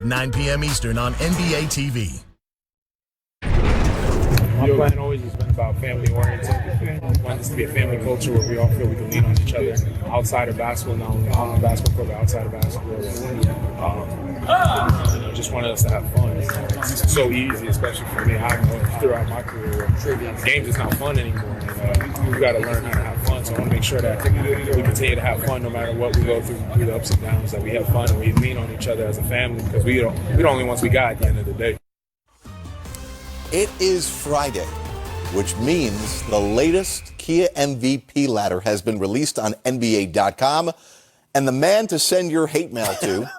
9 p.m. Eastern on NBA TV. My plan always has been about family-oriented. I want this to be a family culture where we all feel we can lean on each other outside of basketball, not only on the basketball court, but outside of basketball. Just wanted us to have fun. It's so easy, especially for me. I know throughout my career, games is not fun anymore. And we got to learn how to have fun. So I want to make sure that we continue to have fun no matter what we go through the ups and downs, that we have fun and we lean on each other as a family, because we're the only ones we got at the end of the day. It is Friday, which means the latest Kia MVP ladder has been released on NBA.com. And the man to send your hate mail to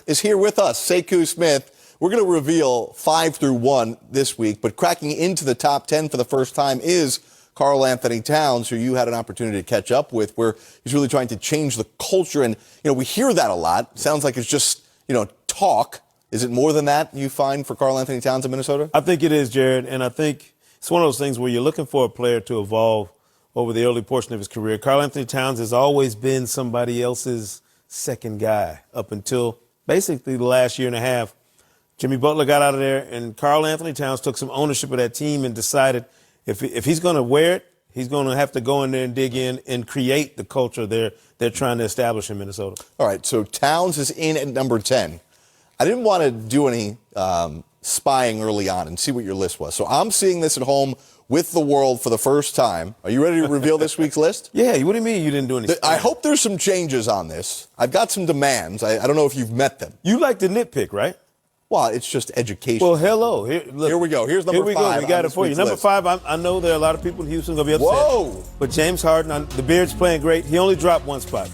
is here with us, Sekou Smith. We're going to reveal 5 through 1 this week, but cracking into the top 10 for the first time is Karl Anthony Towns, who you had an opportunity to catch up with, where he's really trying to change the culture. And, we hear that a lot. Sounds like it's just, talk. Is it more than that you find for Karl Anthony Towns in Minnesota? I think it is, Jared. And I think it's one of those things where you're looking for a player to evolve over the early portion of his career. Karl Anthony Towns has always been somebody else's second guy up until basically the last year and a half. Jimmy Butler got out of there, and Karl Anthony Towns took some ownership of that team and decided if he's going to wear it, he's going to have to go in there and dig in and create the culture they're trying to establish in Minnesota. All right, so Towns is in at number 10. I didn't want to do any spying early on and see what your list was. So I'm seeing this at home with the world for the first time. Are you ready to reveal this week's list? Yeah, what do you mean you didn't do any spying? I hope there's some changes on this. I've got some demands. I don't know if you've met them. You like to nitpick, right? Well, it's just education. Well, hello. Here we go. Here's number 5. Here we go. We got it for you. Number 5, I know there are a lot of people in Houston going to be upset. Whoa! But James Harden, the Beard's playing great. He only dropped one spot.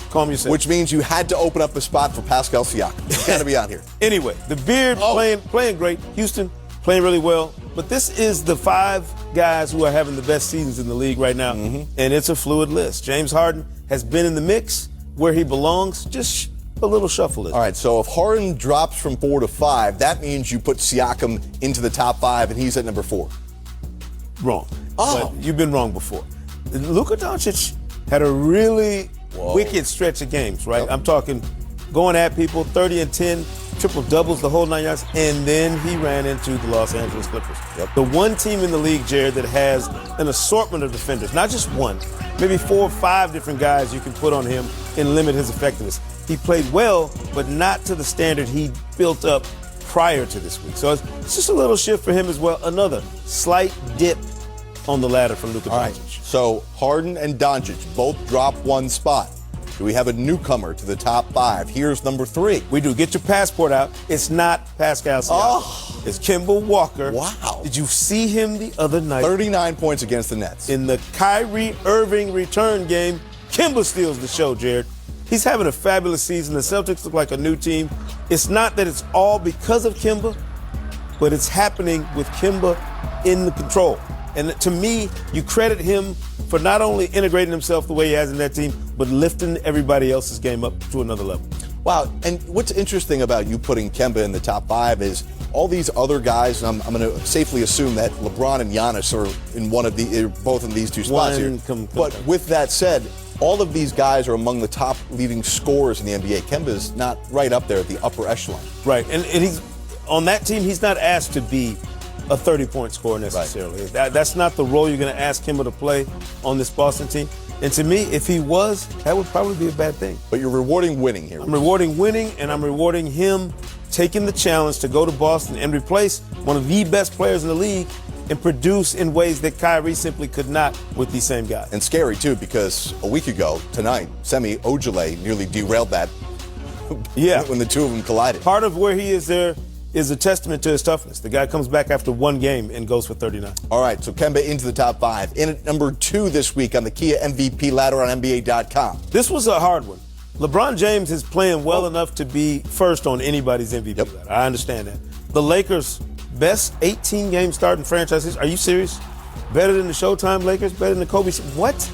Calm yourself. Which means you had to open up a spot for Pascal Siakam. He's got to be on here. Anyway, the Beard playing great. Houston playing really well. But this is the 5 guys who are having the best seasons in the league right now. Mm-hmm. And it's a fluid list. James Harden has been in the mix where he belongs. Just a little shuffle. All right, so if Harden drops from 4 to 5, that means you put Siakam into the top 5 and he's at number 4. Wrong. But you've been wrong before. Luka Doncic had a really wicked stretch of games, right? Yep. I'm talking going at people, 30 and 10, triple doubles, the whole 9 yards, and then he ran into the Los Angeles Clippers. Yep. The one team in the league, Jared, that has an assortment of defenders, not just one, maybe 4 or 5 different guys you can put on him and limit his effectiveness. He played well, but not to the standard he built up prior to this week. So it's just a little shift for him as well. Another slight dip on the ladder from Luka Doncic. Right. So Harden and Doncic both drop 1 spot. Do we have a newcomer to the top 5? Here's number 3. We do. Get your passport out. It's not Pascal Siakam. It's Kemba Walker. Wow. Did you see him the other night? 39 points against the Nets. In the Kyrie Irving return game, Kemba steals the show, Jared. He's having a fabulous season. The Celtics look like a new team. It's not that it's all because of Kemba, but it's happening with Kemba in the control. And to me, you credit him for not only integrating himself the way he has in that team, but lifting everybody else's game up to another level. Wow. And what's interesting about you putting Kemba in the top 5 is all these other guys, and I'm going to safely assume that LeBron and Giannis are in both in these 2 spots here. But with that said, all of these guys are among the top leading scorers in the NBA. Kemba's not right up there at the upper echelon. Right. And he's on that team, he's not asked to be a 30-point scorer necessarily. Right. That's not the role you're going to ask Kemba to play on this Boston team. And to me, if he was, that would probably be a bad thing. But you're rewarding winning here. I'm rewarding winning, and I'm rewarding him taking the challenge to go to Boston and replace one of the best players in the league and produce in ways that Kyrie simply could not with these same guys. And scary, too, because a week ago, tonight, Semi Ojeleye nearly derailed that when the two of them collided. Part of where he is there is a testament to his toughness. The guy comes back after 1 game and goes for 39. All right, so Kemba into the top 5. In at number 2 this week on the Kia MVP ladder on NBA.com. This was a hard one. LeBron James is playing well enough to be first on anybody's MVP ladder. I understand that. The Lakers' best 18-game starting franchises. Are you serious? Better than the Showtime Lakers? Better than the Kobe? What?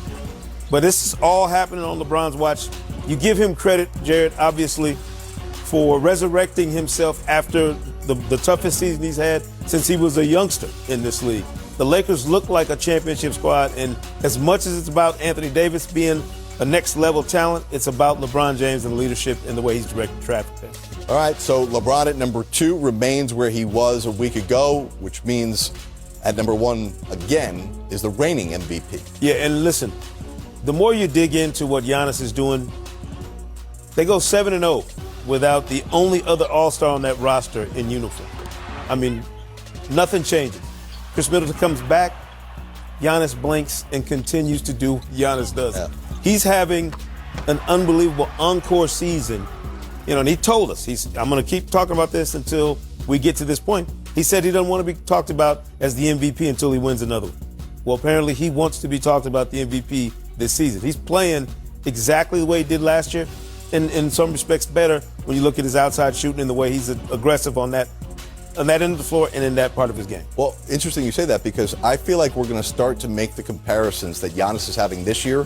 But this is all happening on LeBron's watch. You give him credit, Jared, obviously, for resurrecting himself after the toughest season he's had since he was a youngster in this league. The Lakers look like a championship squad, and as much as it's about Anthony Davis being a next-level talent, it's about LeBron James and leadership and the way he's directed traffic there. All right, so LeBron at number 2 remains where he was a week ago, which means at number 1 again is the reigning MVP. Yeah, and listen, the more you dig into what Giannis is doing, they go 7-0 without the only other All-Star on that roster in uniform. I mean, nothing changes. Chris Middleton comes back, Giannis blinks and continues to do what Giannis does. Yeah. He's having an unbelievable encore season. You know, and he told us, I'm going to keep talking about this until we get to this point. He said he doesn't want to be talked about as the MVP until he wins another one. Well, apparently he wants to be talked about the MVP this season. He's playing exactly the way he did last year, and in some respects better when you look at his outside shooting and the way he's aggressive on that end of the floor and in that part of his game. Well, interesting you say that, because I feel like we're going to start to make the comparisons that Giannis is having this year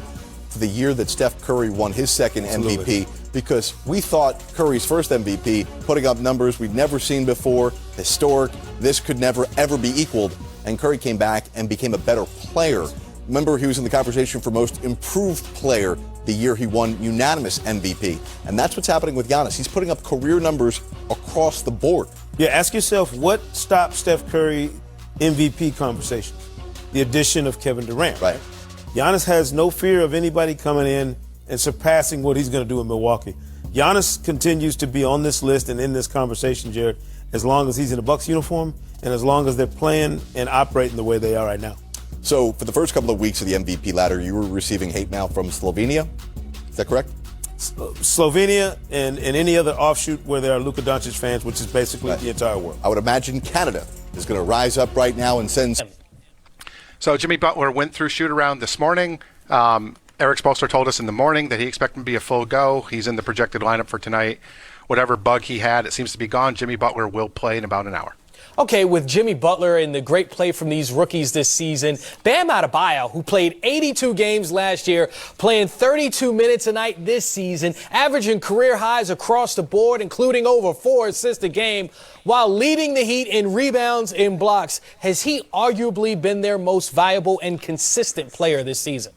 to the year that Steph Curry won his second MVP, because we thought Curry's first MVP, putting up numbers we'd never seen before, historic, this could never ever be equaled, and Curry came back and became a better player. Remember, he was in the conversation for most improved player the year he won unanimous MVP, and that's what's happening with Giannis. He's putting up career numbers across the board. Yeah, ask yourself, what stopped Steph Curry MVP conversations? The addition of Kevin Durant. Right. Giannis has no fear of anybody coming in and surpassing what he's going to do in Milwaukee. Giannis continues to be on this list and in this conversation, Jared, as long as he's in a Bucks uniform and as long as they're playing and operating the way they are right now. So for the first couple of weeks of the MVP ladder, you were receiving hate mail from Slovenia. Is that correct? Slovenia and any other offshoot where there are Luka Doncic fans, which is basically the entire world. I would imagine Canada is going to rise up right now and send. So Jimmy Butler went through shoot-around this morning. Eric Spoelstra told us in the morning that he expected him to be a full go. He's in the projected lineup for tonight. Whatever bug he had, it seems to be gone. Jimmy Butler will play in about an hour. Okay, with Jimmy Butler and the great play from these rookies this season, Bam Adebayo, who played 82 games last year, playing 32 minutes a night this season, averaging career highs across the board, including over 4 assists a game, while leading the Heat in rebounds and blocks. Has he arguably been their most valuable and consistent player this season?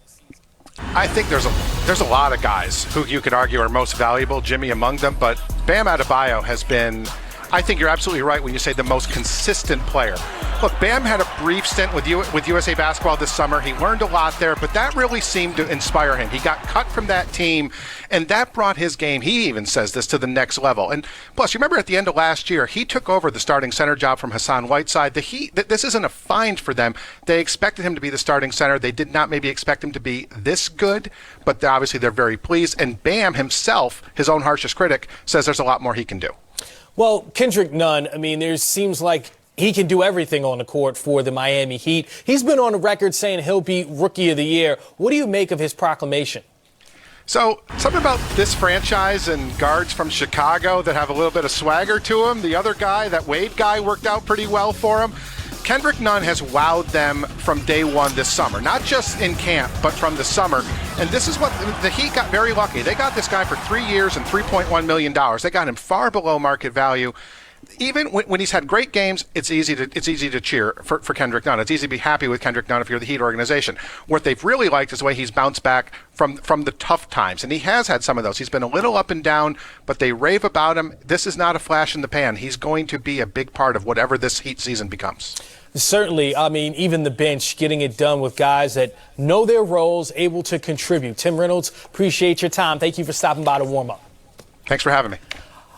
I think there's a lot of guys who you could argue are most valuable, Jimmy among them, but Bam Adebayo has been, I think you're absolutely right when you say the most consistent player. Look, Bam had a brief stint with USA Basketball this summer. He learned a lot there, but that really seemed to inspire him. He got cut from that team, and that brought his game, he even says this, to the next level. And plus, you remember at the end of last year, he took over the starting center job from Hassan Whiteside. The Heat, this isn't a find for them. They expected him to be the starting center. They did not maybe expect him to be this good, but obviously they're very pleased. And Bam himself, his own harshest critic, says there's a lot more he can do. Well, Kendrick Nunn, I mean, there seems like he can do everything on the court for the Miami Heat. He's been on the record saying he'll be Rookie of the Year. What do you make of his proclamation? So, something about this franchise and guards from Chicago that have a little bit of swagger to them. The other guy, that Wade guy, worked out pretty well for him. Kendrick Nunn has wowed them from day one this summer, not just in camp, but from the summer. And this is what the Heat got very lucky. They got this guy for 3 years and $3.1 million. They got him far below market value. Even when he's had great games, it's easy to cheer for Kendrick Nunn. It's easy to be happy with Kendrick Nunn if you're the Heat organization. What they've really liked is the way he's bounced back from the tough times, and he has had some of those. He's been a little up and down, but they rave about him. This is not a flash in the pan. He's going to be a big part of whatever this Heat season becomes. Certainly. I mean, even the bench getting it done with guys that know their roles, able to contribute. Tim Reynolds, appreciate your time. Thank you for stopping by to warm up. Thanks for having me.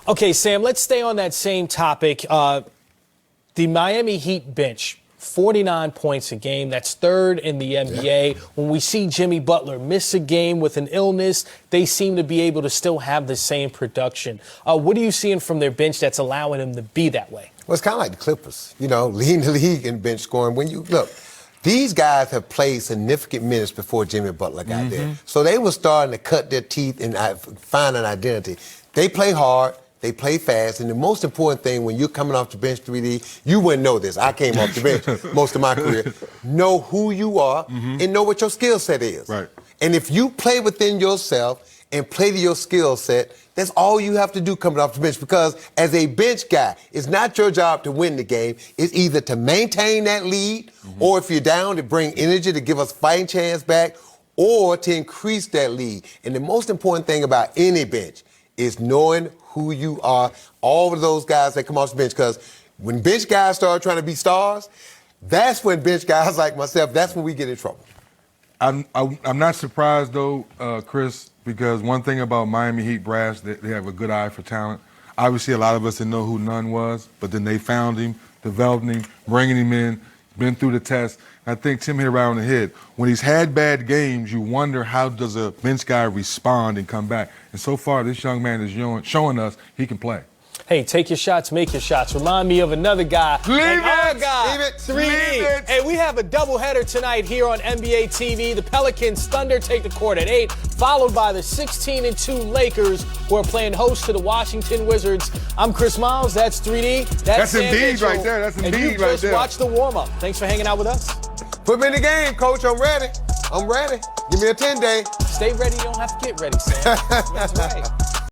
Okay, Sam, let's stay on that same topic. The Miami Heat bench, 49 points a game. That's third in the NBA. Yeah. When we see Jimmy Butler miss a game with an illness, they seem to be able to still have the same production. What are you seeing from their bench that's allowing them to be that way? Well, it's kind of like the Clippers, leading the league in bench scoring. When you look, these guys have played significant minutes before Jimmy Butler got there. So they were starting to cut their teeth and find an identity. They play hard. They play fast, and the most important thing when you're coming off the bench, 3D, you wouldn't know this. I came off the bench most of my career. Know who you are and know what your skill set is. Right. And if you play within yourself and play to your skill set, that's all you have to do coming off the bench, because as a bench guy, it's not your job to win the game. It's either to maintain that lead, or if you're down, to bring energy to give us fighting chance back, or to increase that lead. And the most important thing about any bench is knowing who you are all of those guys that come off the bench. Because when bench guys start trying to be stars, that's when bench guys like myself, that's when we get in trouble. I'm not surprised, though, Chris, because one thing about Miami Heat brass, they have a good eye for talent. Obviously, a lot of us didn't know who Nunn was, but then they found him, developed him, bringing him in, been through the test. I think Tim hit around the head. When he's had bad games, you wonder how does a bench guy respond and come back. And so far, this young man is showing us he can play. Hey, take your shots, make your shots. Remind me of another guy. Leave our it! guy, Leave it! 3D. Leave it! Hey, we have a doubleheader tonight here on NBA TV. The Pelicans Thunder take the court at 8, followed by the 16-2 Lakers, who are playing host to the Washington Wizards. I'm Chris Miles. That's 3D. That's Sam Embiid Mitchell. right there. That's and Embiid you right just there. watched the warm-up. Thanks for hanging out with us. Put me in the game, Coach. I'm ready. I'm ready. Give me a 10-day. Stay ready. You don't have to get ready, Sam. That's right.